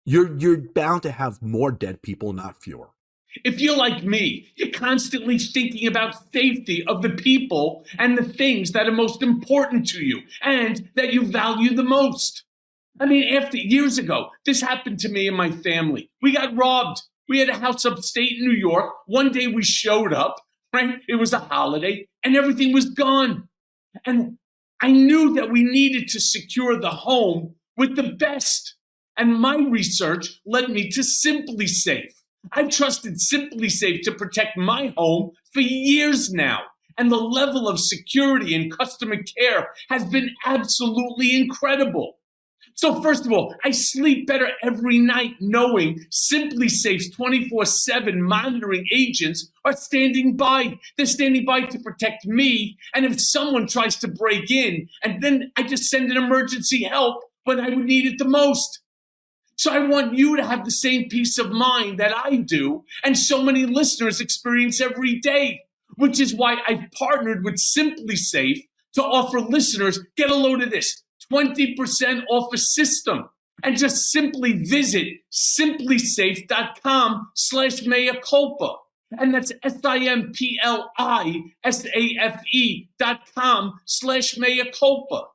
you're bound to have more dead people, not fewer. If you're like me, you're constantly thinking about safety of the people and the things that are most important to you and that you value the most. I mean, after years ago, this happened to me and my family. We got robbed. We had a house upstate in New York. One day we showed up, right? It was a holiday and everything was gone. And I knew that we needed to secure the home with the best. And my research led me to Simply Safe. I've trusted Simply Safe to protect my home for years now. And the level of security and customer care has been absolutely incredible. So first of all, I sleep better every night knowing Simply Safe's 24/7 monitoring agents are standing by. They're standing by to protect me. And if someone tries to break in, and then I just send an emergency help when I would need it the most. So I want you to have the same peace of mind that I do, and so many listeners experience every day, which is why I've partnered with Simply Safe to offer listeners, get a load of this, 20% off a system. And just simply visit simplysafe.com/mea culpa. And that's SIMPLISAFE.com/mea culpa.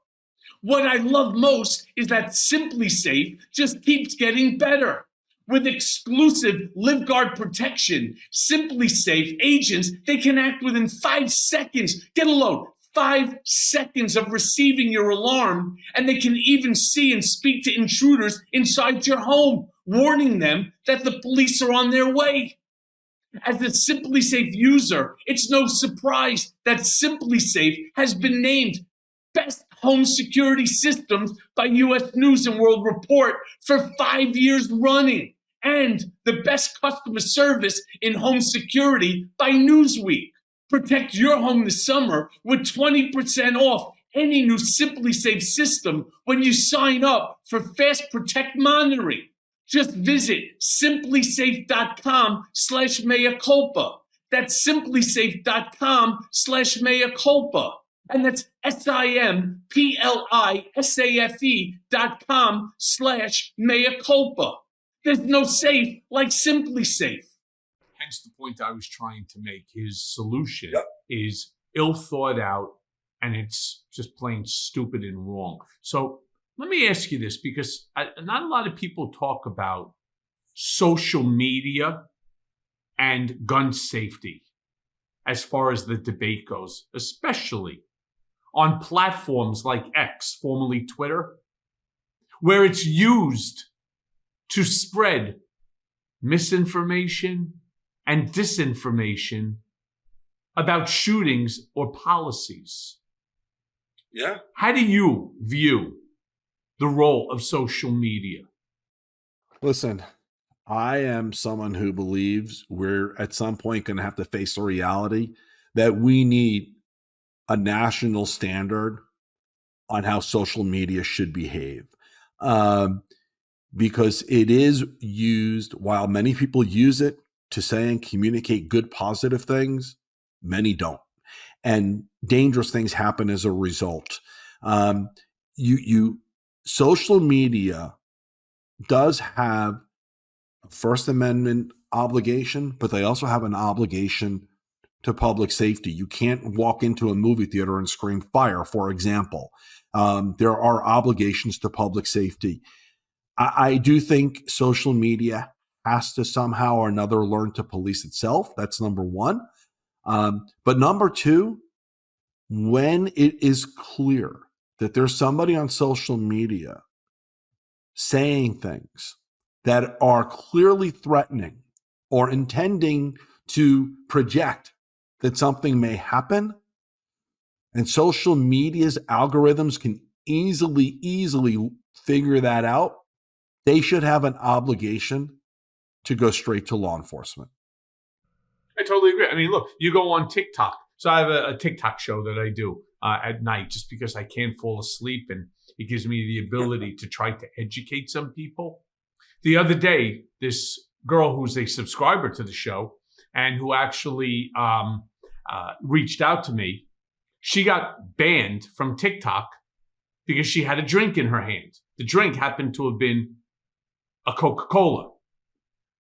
What I love most is that Simply Safe just keeps getting better. With exclusive LiveGuard protection, Simply Safe agents, they can act within 5 seconds. Get a load. 5 seconds of receiving your alarm, and they can even see and speak to intruders inside your home, warning them that the police are on their way. As a Simply Safe user, it's no surprise that Simply Safe has been named Best Home Security Systems by U.S. News and World Report for 5 years running, and the best customer service in home security by Newsweek. Protect your home this summer with 20% off any new Simply Safe system when you sign up for Fast Protect monitoring. Just visit simplysafe.com/mea culpa. That's simplysafe.com/mea culpa. And that's SIMPLISAFE.com/mea culpa. There's no safe like Simply Safe. Hence the point I was trying to make. His solution is ill thought out, and it's just plain stupid and wrong. So let me ask you this, because not a lot of people talk about social media and gun safety as far as the debate goes, especially on platforms like X, formerly Twitter, where it's used to spread misinformation and disinformation about shootings or policies. Yeah. How do you view the role of social media? Listen, I am someone who believes we're at some point going to have to face the reality that we need a national standard on how social media should behave. Because it is used, while many people use it to say and communicate good, positive things, many don't. And dangerous things happen as a result. Social media does have a First Amendment obligation, but they also have an obligation to public safety. You can't walk into a movie theater and scream fire, for example. There are obligations to public safety. I do think social media has to somehow or another learn to police itself. That's number one. But number two, when it is clear that there's somebody on social media saying things that are clearly threatening or intending to project that something may happen, and social media's algorithms can easily figure that out, they should have an obligation to go straight to law enforcement. I totally agree. I mean, look, you go on TikTok. So I have a TikTok show that I do at night just because I can't fall asleep, and it gives me the ability to try to educate some people. The other day, this girl who's a subscriber to the show and who actually reached out to me, she got banned from TikTok because she had a drink in her hand. The drink happened to have been a Coca-Cola.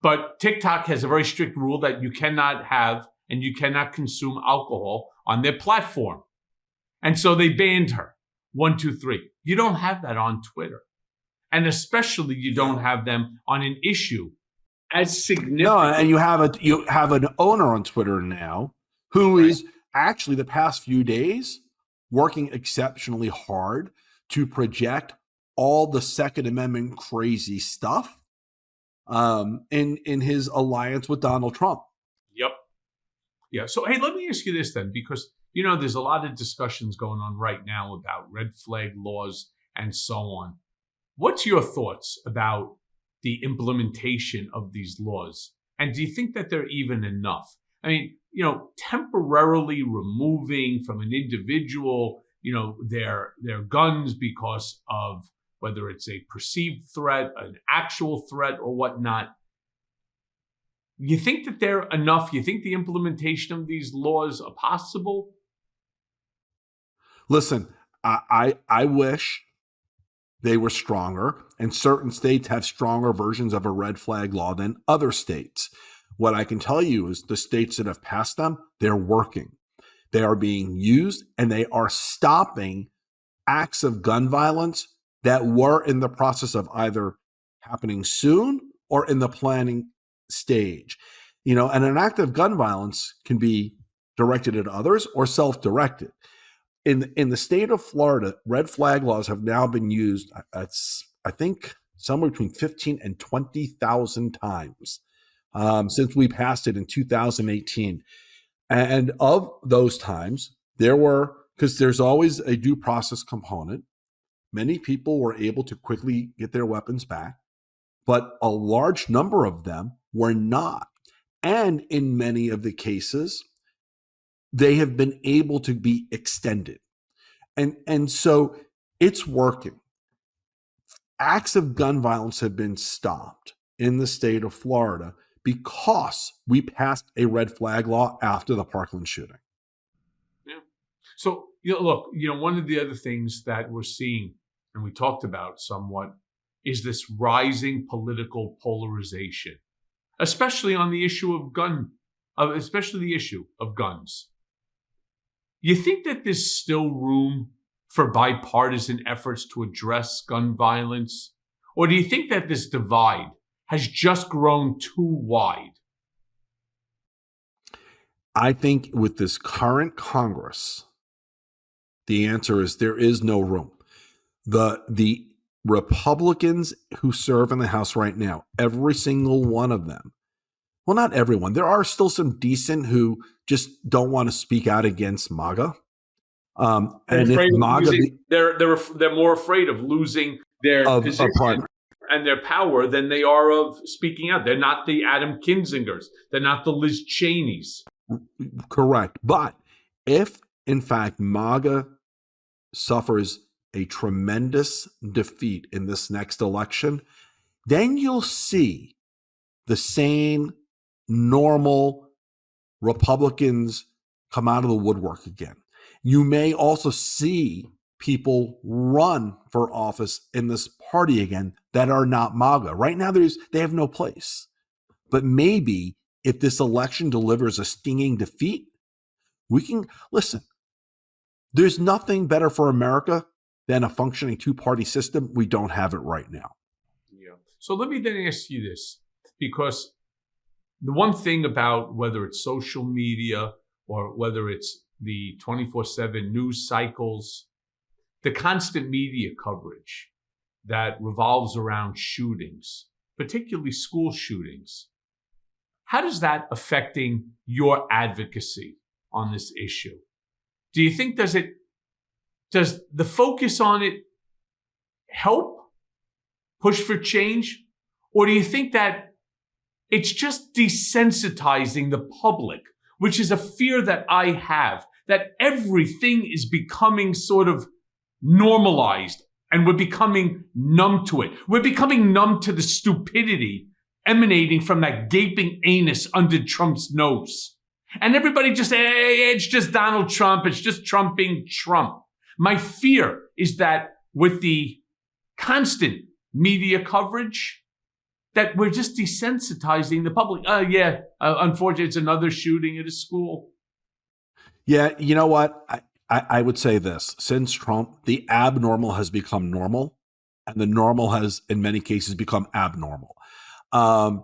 But TikTok has a very strict rule that you cannot have and you cannot consume alcohol on their platform. And so they banned her. 1, 2, 3. You don't have that on Twitter. And especially you don't have them on an issue as significant. No, and you have an owner on Twitter now who is actually the past few days working exceptionally hard to project all the Second Amendment crazy stuff in his alliance with Donald Trump. Yep. Yeah. So, hey, let me ask you this then, because, you know, there's a lot of discussions going on right now about red flag laws and so on. What's your thoughts about the implementation of these laws? And do you think that they're even enough? I mean, you know, temporarily removing from an individual, you know, their guns because of whether it's a perceived threat, an actual threat, or whatnot. You think that they're enough? You think the implementation of these laws are possible? Listen, I wish they were stronger, and certain states have stronger versions of a red flag law than other states. What I can tell you is the states that have passed them, they're working. They are being used, and they are stopping acts of gun violence that were in the process of either happening soon or in the planning stage. You know, and an act of gun violence can be directed at others or self-directed. In the state of Florida, red flag laws have now been used, I think, somewhere between 15 and 20,000 times since we passed it in 2018. And of those times, there were, because there's always a due process component, many people were able to quickly get their weapons back, but a large number of them were not. And in many of the cases, they have been able to be extended. And so it's working. Acts of gun violence have been stopped in the state of Florida because we passed a red flag law after the Parkland shooting. Yeah. So, you know, look, you know, one of the other things that we're seeing, and we talked about somewhat, is this rising political polarization, especially on the issue of especially the issue of guns. You think that there's still room for bipartisan efforts to address gun violence? Or do you think that this divide has just grown too wide? I think with this current Congress, the answer is there is no room. The Republicans who serve in the House right now, every single one of them, well, not everyone. There are still some decent who just don't want to speak out against MAGA. And if MAGA, they're more afraid of losing their position and their power than they are of speaking out. They're not the Adam Kinzingers. They're not the Liz Cheneys. Correct. But if, in fact, MAGA suffers a tremendous defeat in this next election, then you'll see the sane, normal Republicans come out of the woodwork again. You may also see people run for office in this party again that are not MAGA. Right now, they have no place. But maybe if this election delivers a stinging defeat, we can listen. There's nothing better for America than a functioning two-party system. We don't have it right now. Yeah. So let me then ask you this, because the one thing about whether it's social media or whether it's the 24/7 news cycles, the constant media coverage that revolves around shootings, particularly school shootings, how does that affecting your advocacy? on this issue. Do you think does the focus on it help push for change? Or do you think that it's just desensitizing the public, which is a fear that I have, that everything is becoming sort of normalized and we're becoming numb to it. We're becoming numb to the stupidity emanating from that gaping anus under Trump's nose. And everybody just, hey, it's just Donald Trump. It's just Trump being Trump. My fear is that with the constant media coverage, that we're just desensitizing the public. Unfortunately, it's another shooting at a school. Yeah, you know what? I would say this. Since Trump, the abnormal has become normal, and the normal has, in many cases, become abnormal. I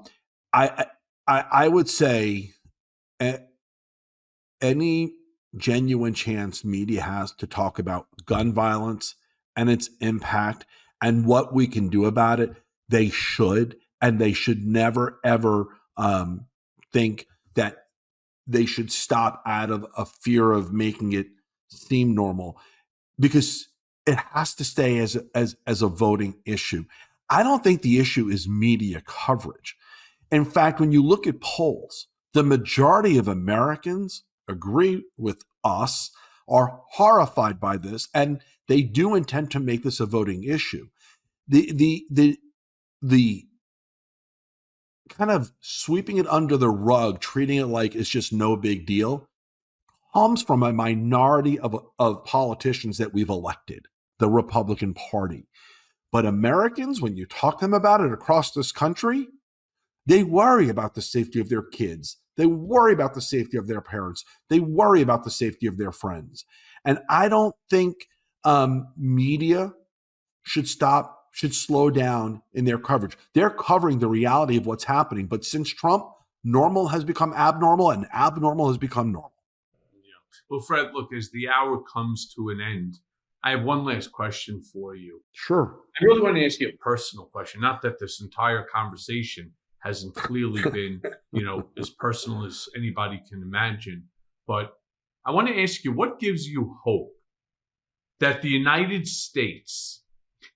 would say any genuine chance media has to talk about gun violence and its impact and what we can do about it, they should. And they should never, ever think that they should stop out of a fear of making it seem normal, because it has to stay as a voting issue. I don't think the issue is media coverage. In fact, when you look at polls, the majority of Americans agree with us, are horrified by this, and they do intend to make this a voting issue. The kind of sweeping it under the rug, treating it like it's just no big deal, comes from a minority of politicians that we've elected, the Republican Party. But Americans, when you talk to them about it across this country, they worry about the safety of their kids. They worry about the safety of their parents. They worry about the safety of their friends. And I don't think media should slow down in their coverage. They're covering the reality of what's happening. But since Trump, normal has become abnormal and abnormal has become normal. Yeah. Well, Fred, look, as the hour comes to an end, I have one last question for you. Sure. I really want to ask you a personal question. Not that this entire conversation hasn't clearly been, as personal as anybody can imagine. But I want to ask you, what gives you hope that the United States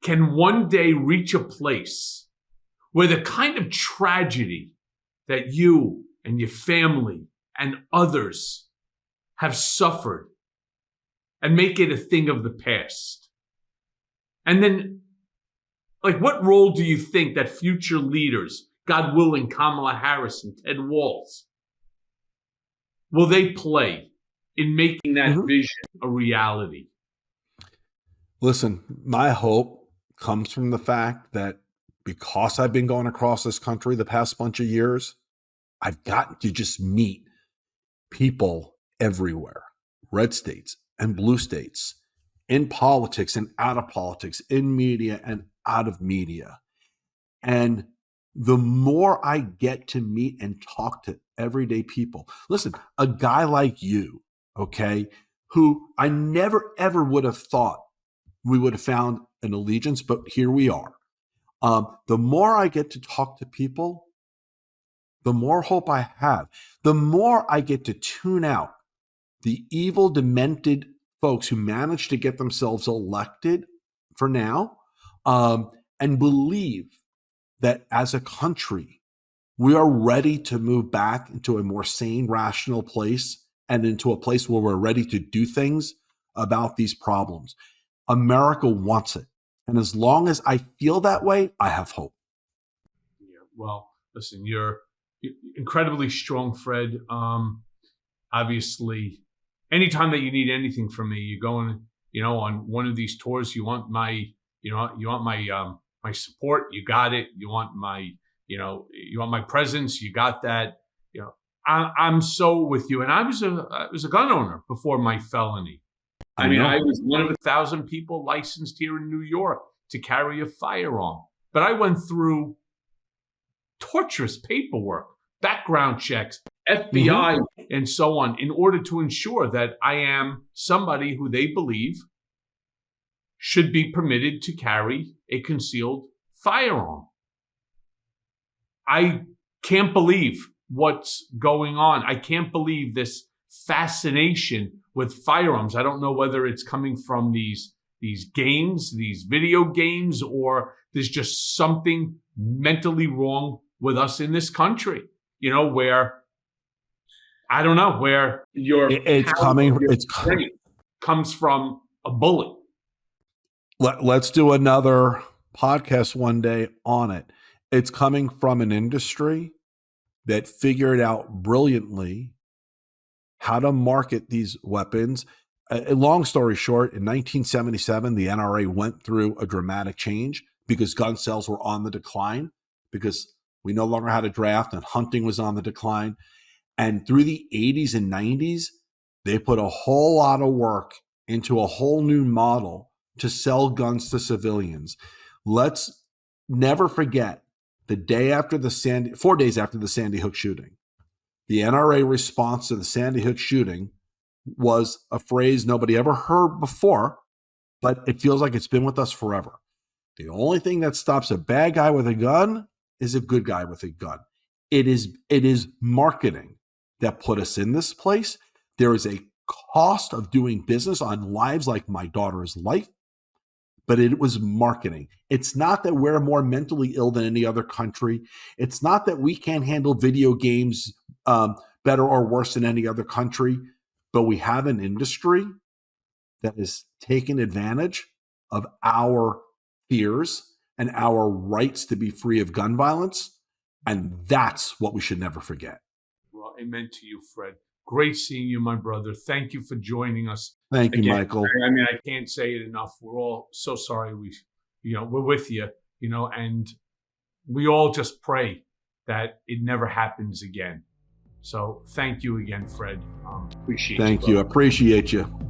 can one day reach a place where the kind of tragedy that you and your family and others have suffered and make it a thing of the past? And then, what role do you think that future leaders, God willing, Kamala Harris and Ted Walz, will they play in making that vision a reality? Listen, my hope comes from the fact that because I've been going across this country the past bunch of years, I've gotten to just meet people everywhere, red states and blue states, in politics and out of politics, in media and out of media. And the more I get to meet and talk to everyday people, listen, a guy like you, okay, who I never, ever would have thought we would have found an allegiance, but here we are. The more I get to talk to people, the more hope I have. The more I get to tune out the evil, demented folks who manage to get themselves elected for now, and believe that as a country, we are ready to move back into a more sane, rational place and into a place where we're ready to do things about these problems. America wants it. And as long as I feel that way, I have hope. Yeah, well, listen, you're incredibly strong, Fred. Obviously, anytime that you need anything from me, you go on one of these tours, you want my support, you got it. You want my presence, you got that. I'm so with you. And I was a gun owner before my felony. I was one of 1,000 people licensed here in New York to carry a firearm. But I went through torturous paperwork, background checks, FBI, and so on, in order to ensure that I am somebody who they believe should be permitted to carry a concealed firearm. I can't believe what's going on. I can't believe this fascination with firearms. I don't know whether it's coming from these games, these video games, or there's just something mentally wrong with us in this country, where I don't know, where it's comes from a bullet. Let's do another podcast one day on it. It's coming from an industry that figured out brilliantly how to market these weapons. A long story short, in 1977, the NRA went through a dramatic change because gun sales were on the decline, because we no longer had a draft and hunting was on the decline. And through the 80s and 90s, they put a whole lot of work into a whole new model to sell guns to civilians. Let's never forget the day after 4 days after the Sandy Hook shooting, the NRA response to the Sandy Hook shooting was a phrase nobody ever heard before, but it feels like it's been with us forever. The only thing that stops a bad guy with a gun is a good guy with a gun. It is marketing that put us in this place. There is a cost of doing business on lives like my daughter's life, but it was marketing. It's not that we're more mentally ill than any other country. It's not that we can't handle video games better or worse than any other country, but we have an industry that is taking advantage of our fears and our rights to be free of gun violence. And that's what we should never forget. Well, amen to you, Fred. Great seeing you, my brother. Thank you for joining us. Thank you, Michael. I mean, I can't say it enough. We're all so sorry. We're with you, and we all just pray that it never happens again. So thank you again, Fred. Appreciate you. Thank you. Appreciate you.